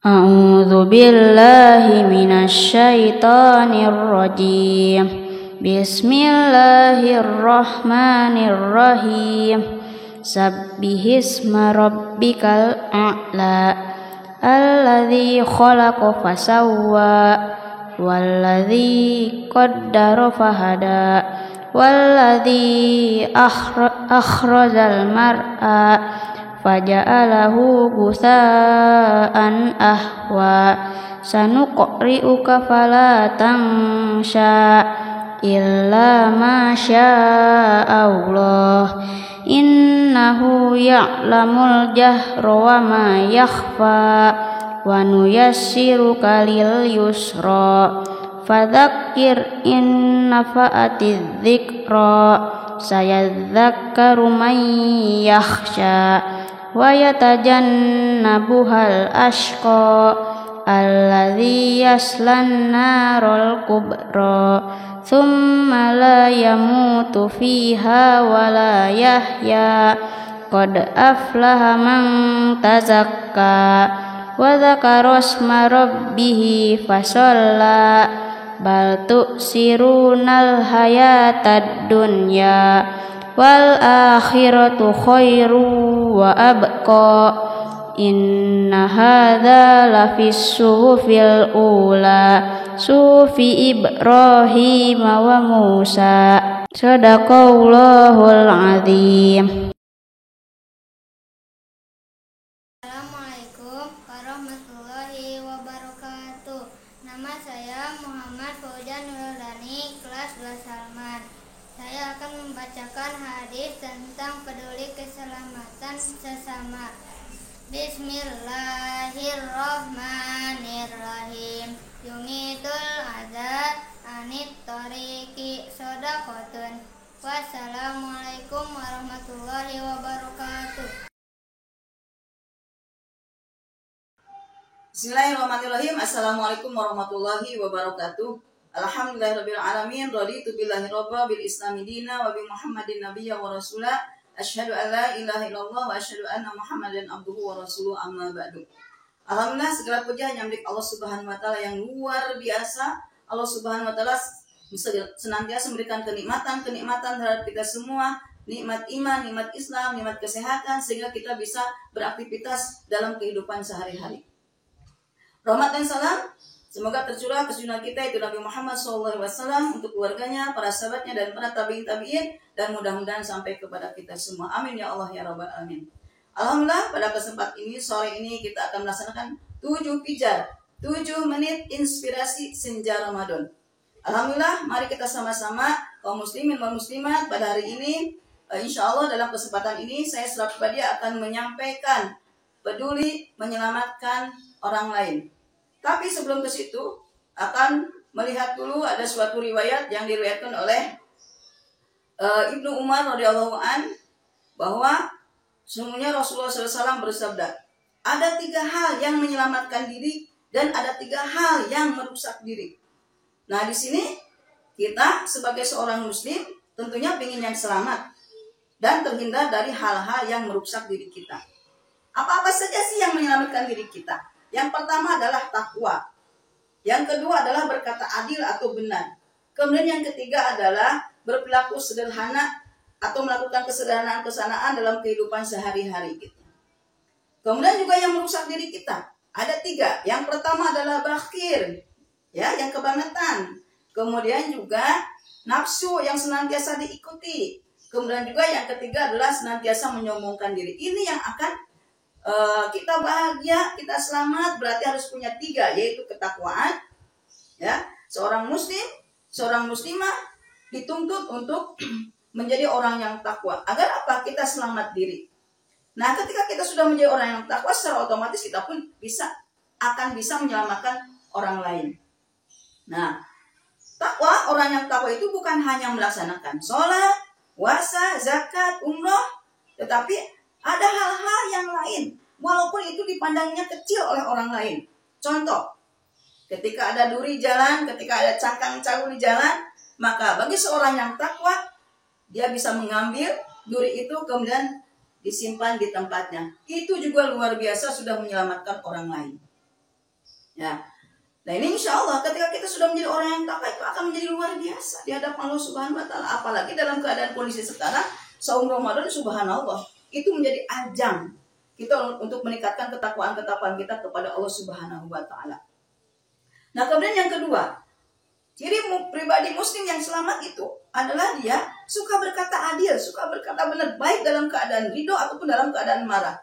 A'udzu billahi minasyaitonir rajim. Bismillahirrahmanirrahim. Sabbihisma rabbikal a'la. Alladzi khalaqa fasawwa walladzi qaddara fahada walladzi akhrajal mar'a faja'alahu gusaan ahwa. Sanuqri'uka fala tansha illa ma Allah. Innahu ya'lamul jahra wa ma yakhfa wa nuyassiruka lil yusra fadzakir in nafa'atiz dzikra sayadzakkaru man yakhsha wa yatajannabuhal ashqa alladzi yaslan narul kubra thumma la yamutu fiha wa la yahya qad aflaha man tazakka wa dzakara isma rabbih fasalla bal tu'sirunal hayatad dunya wal akhiratu khairu wa abqa. Inna hadza lafis suhufil ula sufi Ibrahim wa Musa. Shadaqallahul azim. Assalamualaikum warahmatullahi wabarakatuh. Nama saya Muhammad Fauzan Nuruldani, kelas 2 Salman. Saya akan membacakan hadis tentang peduli keselamatan sesama. Bismillahirrahmanirrahim. Yumitul adza anit tariqi shadaqatun. Wassalamualaikum warahmatullahi wabarakatuh. Bismillahirrahmanirrahim. Assalamualaikum warahmatullahi wabarakatuh. Alhamdulillahirabbil alamin. Raditu billahi rabba bil islami dina wa bi Muhammadin nabiyya wa rasula. Asyhadu an la ilaha illallah wa asyhadu anna Muhammadan abduhu wa rasuluh, amma ba'du. Alhamdulillah, segala puja hanya milik Allah Subhanahu wa taala yang luar biasa. Allah Subhanahu wa taala senantiasa memberikan kenikmatan terhadap kita semua, nikmat iman, nikmat Islam, nikmat kesehatan, sehingga kita bisa beraktivitas dalam kehidupan sehari-hari. Rahmat dan salam semoga tercurah ke junjungan kita itu Nabi Muhammad SAW, untuk keluarganya, para sahabatnya, dan para tabi'in, dan mudah-mudahan sampai kepada kita semua. Amin ya Allah ya Rabbal Alamin. Alhamdulillah, pada kesempatan ini, sore ini kita akan melaksanakan 7 pijar, 7 menit inspirasi senja Ramadan. Alhamdulillah, mari kita sama-sama kaum muslimin dan muslimat pada hari ini, insya Allah dalam kesempatan ini saya selaku pribadi akan menyampaikan peduli menyelamatkan orang lain. Tapi sebelum ke situ akan melihat dulu ada suatu riwayat yang diriwayatkan oleh Ibnu Umar radhiyallahu an, bahwa sesungguhnya Rasulullah SAW bersabda, ada 3 hal yang menyelamatkan diri dan ada 3 hal yang merusak diri. Nah, di sini kita sebagai seorang muslim tentunya ingin yang selamat dan terhindar dari hal-hal yang merusak diri kita. Apa-apa saja sih yang menyelamatkan diri kita? Yang pertama adalah takwa. Yang kedua adalah berkata adil atau benar. Kemudian yang ketiga adalah berperilaku sederhana atau melakukan kesederhanaan dalam kehidupan sehari-hari kita. Kemudian juga yang merusak diri kita ada 3. Yang pertama adalah bakhil, ya, yang kebangetan. Kemudian juga nafsu yang senantiasa diikuti. Kemudian juga yang ketiga adalah senantiasa menyombongkan diri. Ini yang akan kita bahagia, kita selamat, berarti harus punya 3, yaitu ketakwaan. Ya, seorang muslim, seorang muslimah dituntut untuk menjadi orang yang takwa. Agar apa? Kita selamat diri. Nah, ketika kita sudah menjadi orang yang takwa, secara otomatis kita pun akan bisa menyelamatkan orang lain. Nah, takwa, orang yang takwa itu bukan hanya melaksanakan sholat, puasa, zakat, umroh, tetapi ada hal-hal yang lain, walaupun itu dipandangnya kecil oleh orang lain. Contoh, ketika ada duri jalan, ketika ada cangkang cawu di jalan, maka bagi seorang yang takwa, dia bisa mengambil duri itu kemudian disimpan di tempatnya. Itu juga luar biasa sudah menyelamatkan orang lain. Ya. Nah, ini insya Allah ketika kita sudah menjadi orang yang takwa itu akan menjadi luar biasa di hadapan Allah Subhanahu wa taala. Apalagi dalam keadaan kondisi sekarang, saum Ramadan, subhanallah, itu menjadi ajang kita untuk meningkatkan ketakwaan kita kepada Allah Subhanahu wa taala. Nah, kemudian yang kedua, ciri pribadi muslim yang selamat itu adalah dia suka berkata adil, suka berkata benar, baik dalam keadaan ridho ataupun dalam keadaan marah.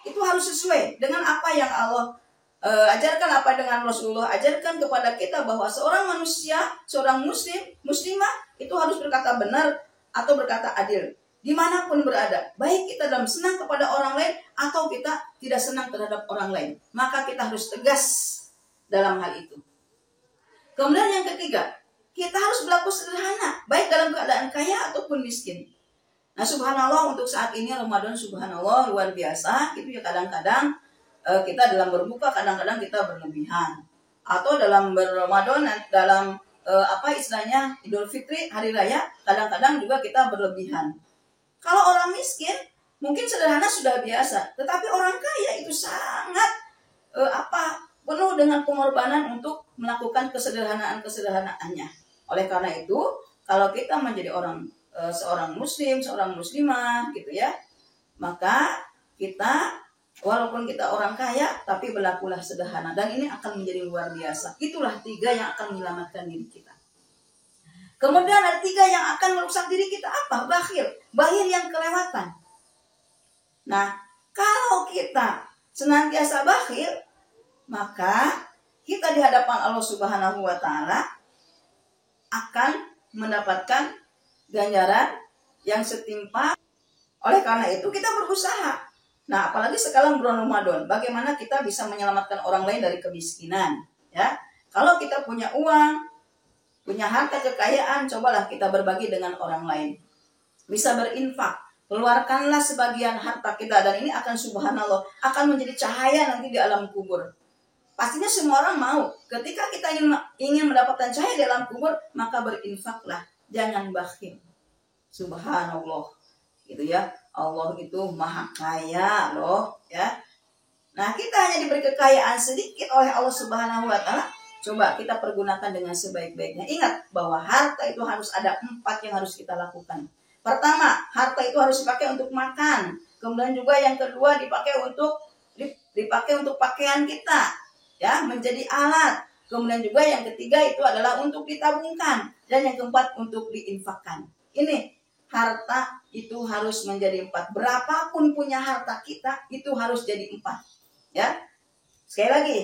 Itu harus sesuai dengan apa yang Allah ajarkan, apa dengan Rasulullah ajarkan kepada kita, bahwa seorang manusia, seorang muslimah itu harus berkata benar atau berkata adil dimanapun berada, baik kita dalam senang kepada orang lain atau kita tidak senang terhadap orang lain, maka kita harus tegas dalam hal itu. Kemudian yang ketiga, kita harus berlaku sederhana, baik dalam keadaan kaya ataupun miskin. Nah, subhanallah, untuk saat ini Ramadan, subhanallah, luar biasa. Itu ya, kadang-kadang kita dalam berbuka, kadang-kadang kita berlebihan. Atau dalam berRamadan, dalam istilahnya Idul Fitri, hari raya, kadang-kadang juga kita berlebihan. Kalau orang miskin, mungkin sederhana sudah biasa. Tetapi orang kaya itu sangat penuh dengan pengorbanan untuk melakukan kesederhanaannya. Oleh karena itu, kalau kita menjadi seorang muslim, seorang muslimah gitu ya, maka kita walaupun kita orang kaya, tapi berlakulah sederhana. Dan ini akan menjadi luar biasa. Itulah 3 yang akan menyelamatkan diri kita. Kemudian ada 3 yang akan merusak diri kita. Apa? Bakhil. Bakhil yang kelewatan. Nah, kalau kita senantiasa bakhil, maka kita di hadapan Allah Subhanahu wa taala akan mendapatkan ganjaran yang setimpal. Oleh karena itu kita berusaha. Nah, apalagi sekarang bulan Ramadan, bagaimana kita bisa menyelamatkan orang lain dari kemiskinan, ya? Kalau kita punya uang, punya harta kekayaan, cobalah kita berbagi dengan orang lain. Bisa berinfak, keluarkanlah sebagian harta kita, dan ini akan subhanallah akan menjadi cahaya nanti di alam kubur. Pastinya semua orang mau. Ketika kita ingin mendapatkan cahaya di alam kubur, maka berinfaklah, jangan bakhil. Subhanallah. Gitu ya. Allah itu maha kaya loh, ya. Nah, kita hanya diberi kekayaan sedikit oleh Allah Subhanahu wa taala. Coba kita pergunakan dengan sebaik-baiknya. Ingat bahwa harta itu harus ada 4 yang harus kita lakukan. Pertama, harta itu harus dipakai untuk makan. Kemudian juga yang kedua dipakai untuk pakaian kita, ya, menjadi alat. Kemudian juga yang ketiga itu adalah untuk ditabungkan, dan yang keempat untuk diinfakkan. Ini harta itu harus menjadi 4. Berapapun punya harta kita, itu harus jadi 4. Ya. Sekali lagi,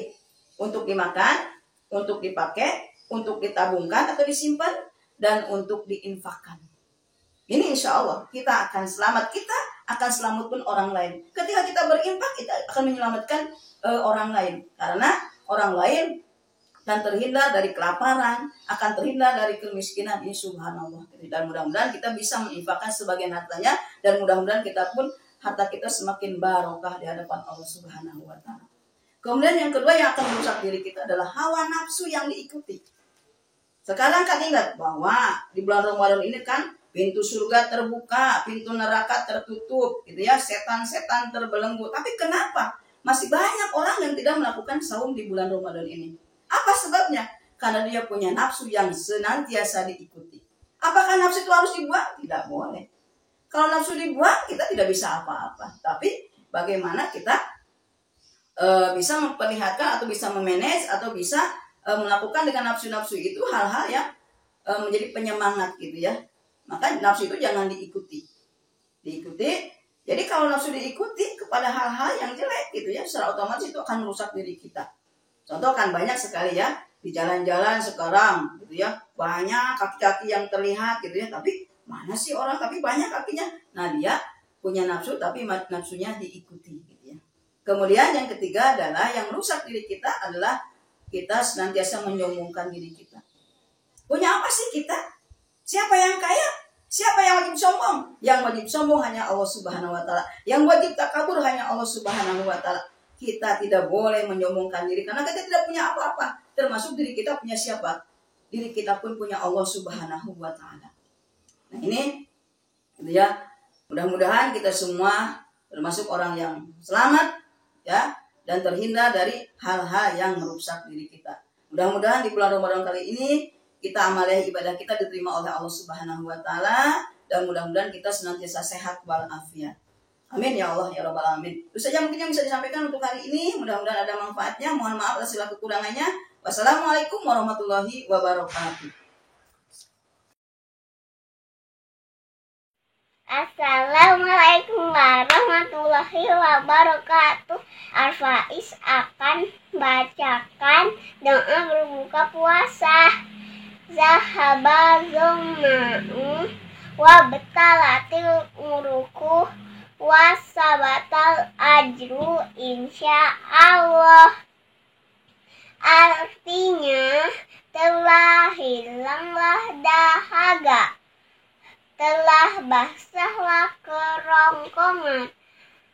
untuk dimakan, untuk dipakai, untuk ditabungkan atau disimpan, dan untuk diinfakkan. Ini insya Allah kita akan selamat. Kita akan selamat pun orang lain. Ketika kita berinfak, kita akan menyelamatkan orang lain. Karena orang lain akan terhindar dari kelaparan, akan terhindar dari kemiskinan. Ini subhanallah. Dan mudah-mudahan kita bisa menginfakkan sebagian hartanya, dan mudah-mudahan kita pun harta kita semakin barokah di hadapan Allah Subhanahu wa taala. Kemudian yang kedua yang akan merusak diri kita adalah hawa nafsu yang diikuti. Sekarang kan ingat bahwa di bulan Ramadan ini kan pintu surga terbuka, pintu neraka tertutup, gitu ya, setan-setan terbelenggu. Tapi kenapa masih banyak orang yang tidak melakukan saum di bulan Ramadan ini? Apa sebabnya? Karena dia punya nafsu yang senantiasa diikuti. Apakah nafsu itu harus dibuang? Tidak boleh. Kalau nafsu dibuang, kita tidak bisa apa-apa. Tapi bagaimana kita bisa memperlihatkan atau bisa memanage atau bisa melakukan dengan nafsu-nafsu itu hal-hal yang menjadi penyemangat gitu ya. Maka nafsu itu jangan diikuti. Jadi kalau nafsu diikuti kepada hal-hal yang jelek gitu ya, secara otomatis itu akan merusak diri kita. Contoh kan banyak sekali ya di jalan-jalan sekarang gitu ya, banyak kaki-kaki yang terlihat gitu ya, tapi mana sih orang tapi banyak kakinya. Nah, dia punya nafsu tapi nafsunya diikuti gitu ya. Kemudian yang ketiga adalah yang rusak diri kita adalah kita senantiasa menyombongkan diri kita. Punya apa sih kita? Siapa yang kaya? Siapa yang wajib sombong? Yang wajib sombong hanya Allah Subhanahu wa taala. Yang wajib takabur hanya Allah Subhanahu wa taala. Kita tidak boleh menyombongkan diri karena kita tidak punya apa-apa. Termasuk diri kita punya siapa? Diri kita pun punya Allah Subhanahu wa taala. Nah, ini gitu ya. Mudah-mudahan kita semua termasuk orang yang selamat ya dan terhindar dari hal-hal yang merusak diri kita. Mudah-mudahan di bulan Ramadan kali ini kita amaliyah ibadah kita diterima oleh Allah Subhanahu wa taala dan mudah-mudahan kita senantiasa sehat walafiat. Amin ya Allah ya rabbal alamin. Itu saja mungkin yang bisa disampaikan untuk hari ini. Mudah-mudahan ada manfaatnya. Mohon maaf atas segala kekurangannya. Wassalamualaikum warahmatullahi wabarakatuh. Assalamualaikum warahmatullahi wabarakatuh. Al-Faiz akan bacakan doa berbuka puasa. Zahaba zuma'u wa betalatil uruku wa sabatal ajru insyaallah. Artinya telah hilanglah dahaga, telah basahlah kerongkongan.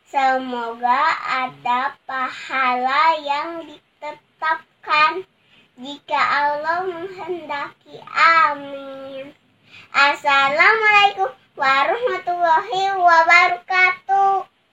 Semoga ada pahala yang ditetapkan jika Allah menghendaki. Amin. Assalamualaikum warahmatullahi wabarakatuh.